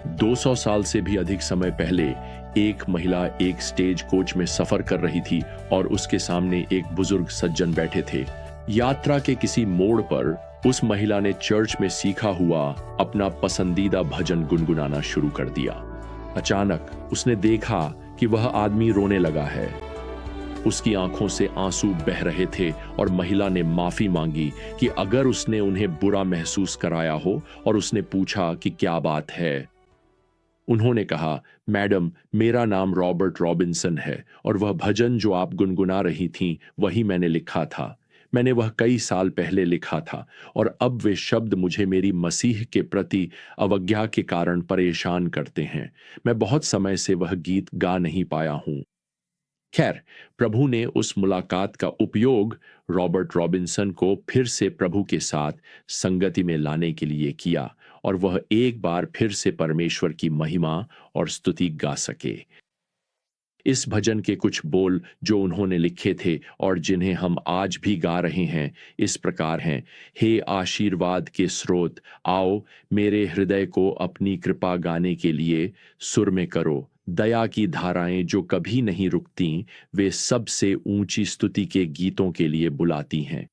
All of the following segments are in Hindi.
200 साल से भी अधिक समय पहले एक महिला एक स्टेज कोच में सफर कर रही थी और उसके सामने एक बुजुर्ग सज्जन बैठे थे। यात्रा के किसी मोड़ पर उस महिला ने चर्च में सीखा हुआ अपना पसंदीदा भजन गुनगुनाना शुरू कर दिया। अचानक उसने देखा कि वह आदमी रोने लगा है। उसकी आंखों से आंसू बह रहे थे और महिला ने माफी मांगी कि अगर उसने उन्हें बुरा महसूस कराया हो, और उसने पूछा कि क्या बात है। उन्होंने कहा, मैडम, मेरा नाम रॉबर्ट रॉबिन्सन है और वह भजन जो आप गुनगुना रही थीं वही मैंने लिखा था। मैंने वह कई साल पहले लिखा था और अब वे शब्द मुझे मेरी मसीह के प्रति अवज्ञा के कारण परेशान करते हैं। मैं बहुत समय से वह गीत गा नहीं पाया हूं। खैर, प्रभु ने उस मुलाकात का उपयोग रॉबर्ट रॉबिन्सन को फिर से प्रभु के साथ संगति में लाने के लिए किया और वह एक बार फिर से परमेश्वर की महिमा और स्तुति गा सके। इस भजन के कुछ बोल जो उन्होंने लिखे थे और जिन्हें हम आज भी गा रहे हैं इस प्रकार हैं। हे आशीर्वाद के स्रोत, आओ मेरे हृदय को अपनी कृपा गाने के लिए सुर में करो। दया की धाराएं जो कभी नहीं रुकती, वे सबसे ऊंची स्तुति के गीतों के लिए बुलाती हैं।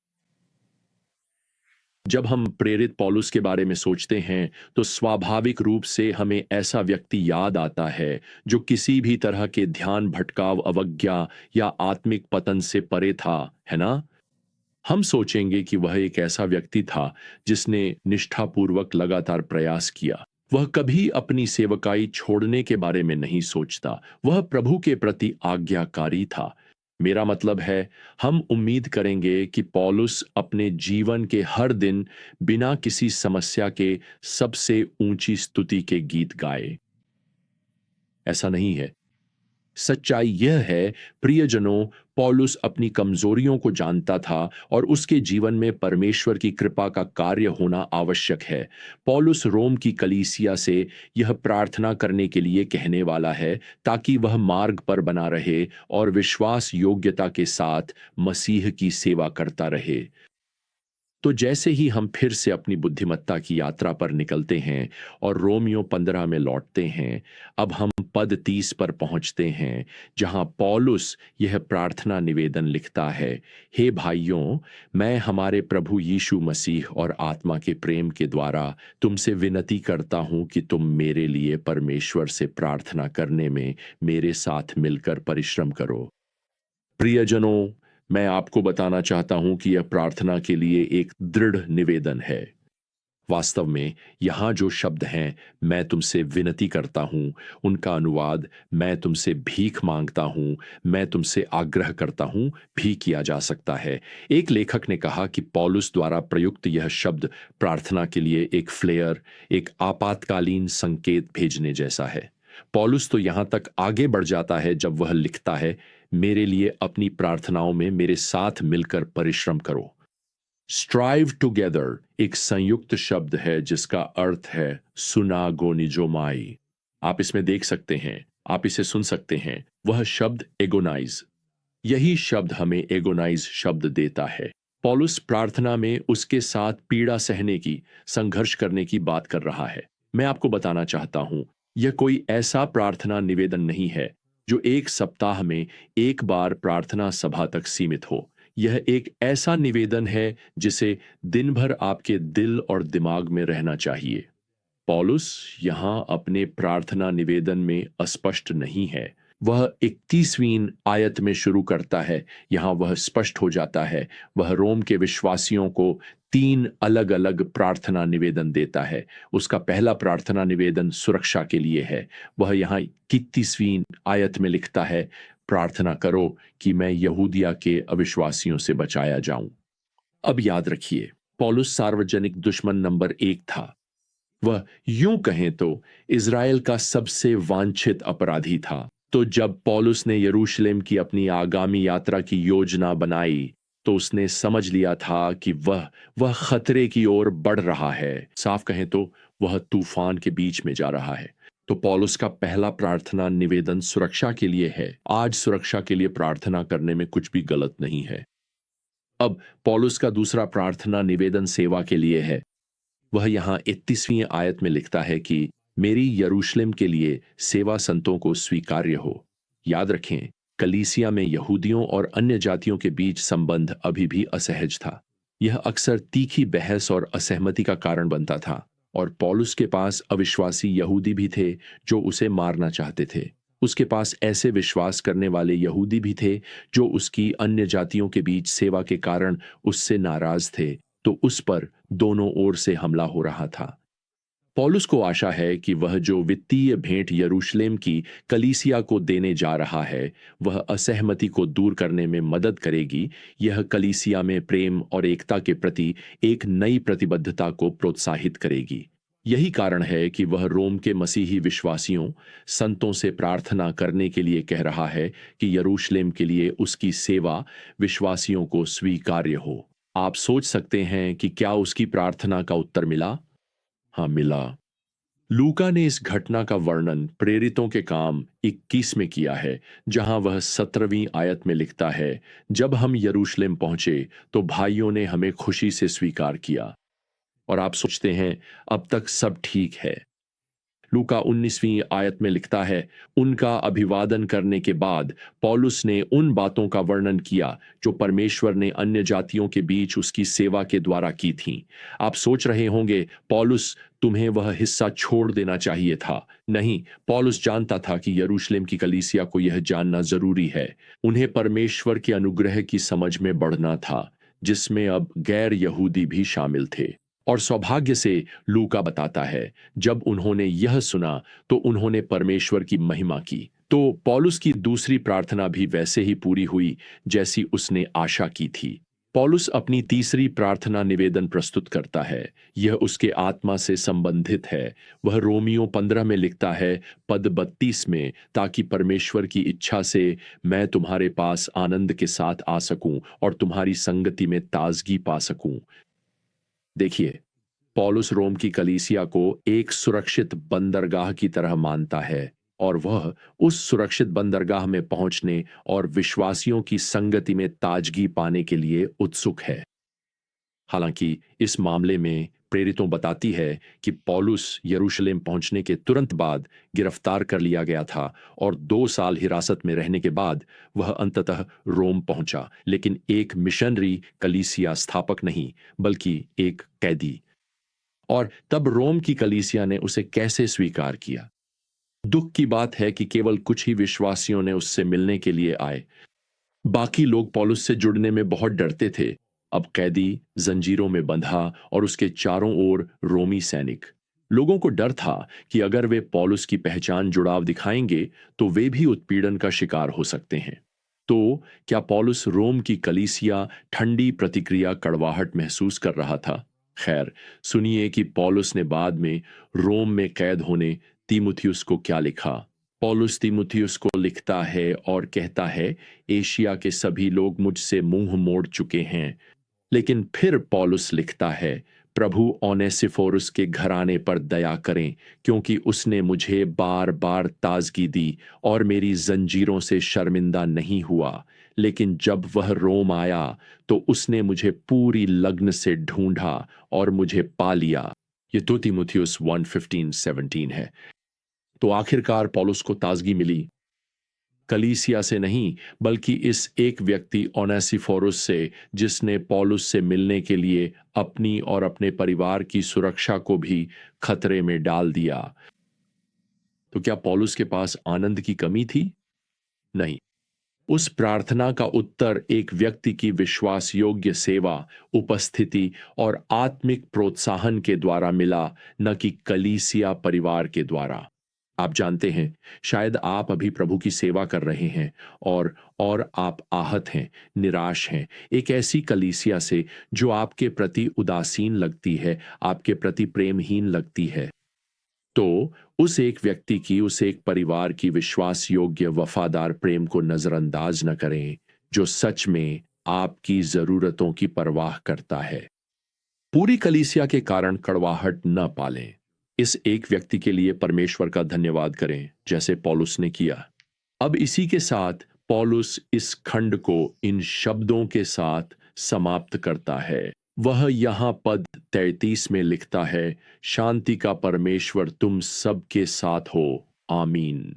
जब हम प्रेरित पौलुस के बारे में सोचते हैं तो स्वाभाविक रूप से हमें ऐसा व्यक्ति याद आता है जो किसी भी तरह के ध्यान भटकाव, अवज्ञा या आत्मिक पतन से परे था, है ना? हम सोचेंगे कि वह एक ऐसा व्यक्ति था जिसने निष्ठापूर्वक लगातार प्रयास किया। वह कभी अपनी सेवकाई छोड़ने के बारे में नहीं सोचता। वह प्रभु के प्रति आज्ञाकारी था। मेरा मतलब है, हम उम्मीद करेंगे कि पौलुस अपने जीवन के हर दिन बिना किसी समस्या के सबसे ऊंची स्तुति के गीत गाए। ऐसा नहीं है। सच्चाई यह है, प्रियजनों, पौलुस अपनी कमजोरियों को जानता था और उसके जीवन में परमेश्वर की कृपा का कार्य होना आवश्यक है। पौलुस रोम की कलीसिया से यह प्रार्थना करने के लिए कहने वाला है ताकि वह मार्ग पर बना रहे और विश्वास योग्यता के साथ मसीह की सेवा करता रहे। तो जैसे ही हम फिर से अपनी बुद्धिमत्ता की यात्रा पर निकलते हैं और रोमियो 15 में लौटते हैं, अब हम पद 30 पर पहुंचते हैं जहां पौलुस यह प्रार्थना निवेदन लिखता है। हे भाइयों, मैं हमारे प्रभु यीशु मसीह और आत्मा के प्रेम के द्वारा तुमसे विनती करता हूं कि तुम मेरे लिए परमेश्वर से प्रार्थना करने में मेरे साथ मिलकर परिश्रम करो। प्रियजनों, मैं आपको बताना चाहता हूं कि यह प्रार्थना के लिए एक दृढ़ निवेदन है। वास्तव में यहां जो शब्द हैं, मैं तुमसे विनती करता हूं, उनका अनुवाद मैं तुमसे भीख मांगता हूं, मैं तुमसे आग्रह करता हूं भी किया जा सकता है। एक लेखक ने कहा कि पौलुस द्वारा प्रयुक्त यह शब्द प्रार्थना के लिए एक फ्लेयर, एक आपातकालीन संकेत भेजने जैसा है। पौलुस तो यहां तक आगे बढ़ जाता है जब वह लिखता है, मेरे लिए अपनी प्रार्थनाओं में मेरे साथ मिलकर परिश्रम करो। स्ट्राइव टुगेदर एक संयुक्त शब्द है जिसका अर्थ है सुनागोनिजोमाई। आप इसमें देख सकते हैं, आप इसे सुन सकते हैं, वह शब्द एगोनाइज। यही शब्द हमें एगोनाइज शब्द देता है। पौलुस प्रार्थना में उसके साथ पीड़ा सहने की, संघर्ष करने की बात कर रहा है। मैं आपको बताना चाहता हूं, यह कोई ऐसा प्रार्थना निवेदन नहीं है जो एक सप्ताह में एक बार प्रार्थना सभा तक सीमित हो। यह एक ऐसा निवेदन है जिसे दिन भर आपके दिल और दिमाग में रहना चाहिए। पौलुस यहां अपने प्रार्थना निवेदन में अस्पष्ट नहीं है। वह 31वीं आयत में शुरू करता है। यहां वह स्पष्ट हो जाता है। वह रोम के विश्वासियों को 3 अलग अलग प्रार्थना निवेदन देता है। उसका पहला प्रार्थना निवेदन सुरक्षा के लिए है। वह यहां 31वीं आयत में लिखता है, प्रार्थना करो कि मैं यहूदिया के अविश्वासियों से बचाया जाऊं। अब याद रखिए, पौलुस सार्वजनिक दुश्मन नंबर 1 था। वह यूं कहें तो इज़राइल का सबसे वांछित अपराधी था। तो जब पौलुस ने यरूशलेम की अपनी आगामी यात्रा की योजना बनाई तो उसने समझ लिया था कि वह खतरे की ओर बढ़ रहा है। साफ कहें तो वह तूफान के बीच में जा रहा है। तो पौलुस का पहला प्रार्थना निवेदन सुरक्षा के लिए है। आज सुरक्षा के लिए प्रार्थना करने में कुछ भी गलत नहीं है। अब पौलुस का दूसरा प्रार्थना निवेदन सेवा के लिए है। वह यहां 31वीं आयत में लिखता है कि मेरी यरूशलेम के लिए सेवा संतों को स्वीकार्य हो। याद रखें, कलीसिया में यहूदियों और अन्य जातियों के बीच संबंध अभी भी असहज था। यह अक्सर तीखी बहस और असहमति का कारण बनता था, और पौलुस के पास अविश्वासी यहूदी भी थे जो उसे मारना चाहते थे। उसके पास ऐसे विश्वास करने वाले यहूदी भी थे जो उसकी अन्य जातियों के बीच सेवा के कारण उससे नाराज थे। तो उस पर दोनों ओर से हमला हो रहा था। पौलुस को आशा है कि वह जो वित्तीय भेंट यरूशलेम की कलीसिया को देने जा रहा है, वह असहमति को दूर करने में मदद करेगी। यह कलीसिया में प्रेम और एकता के प्रति एक नई प्रतिबद्धता को प्रोत्साहित करेगी। यही कारण है कि वह रोम के मसीही विश्वासियों, संतों से प्रार्थना करने के लिए कह रहा है कि यरूशलेम के लिए उसकी सेवा विश्वासियों को स्वीकार्य हो। आप सोच सकते हैं कि क्या उसकी प्रार्थना का उत्तर मिला? हाँ, मिला। लूका ने इस घटना का वर्णन प्रेरितों के काम 21 में किया है, जहां वह 17वीं आयत में लिखता है, जब हम यरूशलेम पहुंचे तो भाइयों ने हमें खुशी से स्वीकार किया। और आप सोचते हैं अब तक सब ठीक है। लूका 19वीं आयत में लिखता है, उनका अभिवादन करने के बाद पौलुस ने उन बातों का वर्णन किया जो परमेश्वर ने अन्य जातियों के बीच उसकी सेवा के द्वारा की थीं। आप सोच रहे होंगे, पौलुस, तुम्हें वह हिस्सा छोड़ देना चाहिए था। नहीं, पौलुस जानता था कि यरूशलेम की कलीसिया को यह जानना जरूरी है। उन्हें परमेश्वर के अनुग्रह की समझ में बढ़ना था, जिसमें अब गैर यहूदी भी शामिल थे। और सौभाग्य से लूका बताता है, जब उन्होंने यह सुना तो उन्होंने परमेश्वर की महिमा की। तो पौलुस की दूसरी प्रार्थना भी वैसे ही पूरी हुई जैसी उसने आशा की थी। पौलुस अपनी तीसरी प्रार्थना निवेदन प्रस्तुत करता है। यह उसके आत्मा से संबंधित है। वह रोमियो 15 में लिखता है, पद 32 में, ताकि परमेश्वर की इच्छा से मैं तुम्हारे पास आनंद के साथ आ सकूं और तुम्हारी संगति में ताजगी पा सकूं। देखिए, पौलुस रोम की कलीसिया को एक सुरक्षित बंदरगाह की तरह मानता है, और वह उस सुरक्षित बंदरगाह में पहुंचने और विश्वासियों की संगति में ताजगी पाने के लिए उत्सुक है। हालांकि इस मामले में प्रेरितों बताती है कि पौलुस यरूशलेम पहुंचने के तुरंत बाद गिरफ्तार कर लिया गया था, और 2 साल हिरासत में रहने के बाद वह अंततः रोम पहुंचा, लेकिन एक मिशनरी कलीसिया स्थापक नहीं, बल्कि एक कैदी। और तब रोम की कलीसिया ने उसे कैसे स्वीकार किया? दुख की बात है कि केवल कुछ ही विश्वासियों ने उससे मिलने के लिए आए। बाकी लोग पौलुस से जुड़ने में बहुत डरते थे। अब कैदी, जंजीरों में बंधा और उसके चारों ओर रोमी सैनिक। लोगों को डर था कि अगर वे पौलुस की पहचान जुड़ाव दिखाएंगे तो वे भी उत्पीड़न का शिकार हो सकते हैं। तो क्या पौलुस रोम की कलीसिया ठंडी प्रतिक्रिया, कड़वाहट महसूस कर रहा था? खैर, सुनिए कि पौलुस ने बाद में रोम में कैद होने तीमुथियुस को क्या लिखा। पौलुस तीमुथियुस को लिखता है और कहता है, एशिया के सभी लोग मुझसे मुंह मोड़ चुके हैं। लेकिन फिर पौलुस लिखता है, प्रभु ओनेसिफोरुस के घराने पर दया करें, क्योंकि उसने मुझे बार बार ताजगी दी और मेरी जंजीरों से शर्मिंदा नहीं हुआ। लेकिन जब वह रोम आया तो उसने मुझे पूरी लगन से ढूंढा और मुझे पा लिया। ये 2 तीमुथियुस 1:15-17 है। तो आखिरकार पौलुस को ताजगी मिली, कलीसिया से नहीं, बल्कि इस एक व्यक्ति ओनेसिफोरुस से, जिसने पौलुस से मिलने के लिए अपनी और अपने परिवार की सुरक्षा को भी खतरे में डाल दिया। तो क्या पौलुस के पास आनंद की कमी थी? नहीं। उस प्रार्थना का उत्तर एक व्यक्ति की विश्वास योग्य सेवा, उपस्थिति और आत्मिक प्रोत्साहन के द्वारा मिला, न कि कलीसिया परिवार के द्वारा। आप जानते हैं, शायद आप अभी प्रभु की सेवा कर रहे हैं और आप आहत हैं, निराश हैं, एक ऐसी कलीसिया से जो आपके प्रति उदासीन लगती है, आपके प्रति प्रेमहीन लगती है। तो उस एक व्यक्ति की, उस एक परिवार की विश्वास योग्य वफादार प्रेम को नजरअंदाज न करें, जो सच में आपकी जरूरतों की परवाह करता है। पूरी कलीसिया के कारण कड़वाहट न पालें। इस एक व्यक्ति के लिए परमेश्वर का धन्यवाद करें, जैसे पौलुस ने किया। अब इसी के साथ पौलुस इस खंड को इन शब्दों के साथ समाप्त करता है, वह यहाँ पद 33 में लिखता है, शांति का परमेश्वर तुम सबके साथ हो। आमीन।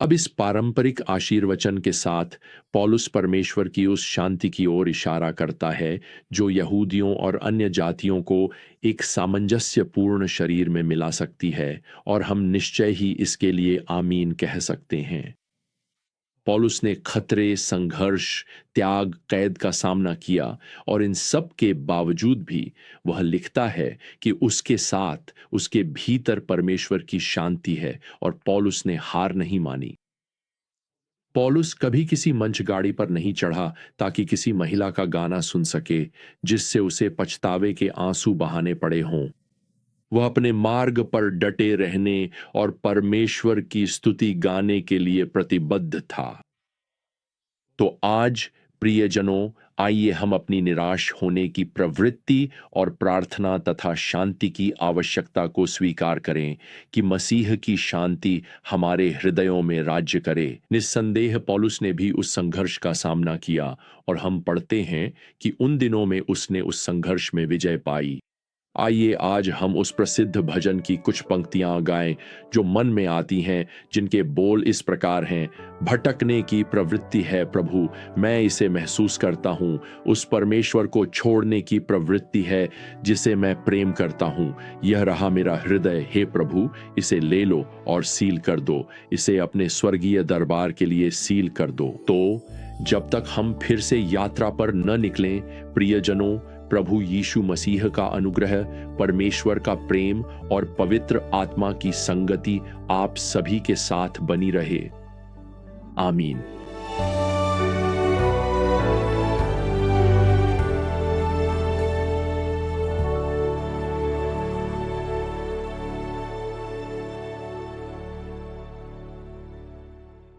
अब इस पारंपरिक आशीर्वचन के साथ पौलुस परमेश्वर की उस शांति की ओर इशारा करता है जो यहूदियों और अन्य जातियों को एक सामंजस्यपूर्ण शरीर में मिला सकती है, और हम निश्चय ही इसके लिए आमीन कह सकते हैं। पौलुस ने खतरे, संघर्ष, त्याग, कैद का सामना किया, और इन सब के बावजूद भी वह लिखता है कि उसके साथ उसके भीतर परमेश्वर की शांति है, और पौलुस ने हार नहीं मानी। पौलुस कभी किसी मंच गाड़ी पर नहीं चढ़ा ताकि किसी महिला का गाना सुन सके जिससे उसे पछतावे के आंसू बहाने पड़े हों। वह अपने मार्ग पर डटे रहने और परमेश्वर की स्तुति गाने के लिए प्रतिबद्ध था। तो आज प्रियजनों, आइए हम अपनी निराश होने की प्रवृत्ति और प्रार्थना तथा शांति की आवश्यकता को स्वीकार करें कि मसीह की शांति हमारे हृदयों में राज्य करे। निस्संदेह पौलुस ने भी उस संघर्ष का सामना किया, और हम पढ़ते हैं कि उन दिनों में उसने उस संघर्ष में विजय पाई। आइए आज हम उस प्रसिद्ध भजन की कुछ पंक्तियां गाएं जो मन में आती हैं, जिनके बोल इस प्रकार हैं। भटकने की प्रवृत्ति है प्रभु, मैं इसे महसूस करता हूँ। उस परमेश्वर को छोड़ने की प्रवृत्ति है जिसे मैं प्रेम करता हूँ। यह रहा मेरा हृदय, हे प्रभु, इसे ले लो और सील कर दो। इसे अपने स्वर्गीय दरबार के लिए सील कर दो। तो जब तक हम फिर से यात्रा पर न निकलें, प्रियजनों, प्रभु यीशु मसीह का अनुग्रह, परमेश्वर का प्रेम और पवित्र आत्मा की संगति आप सभी के साथ बनी रहे। आमीन।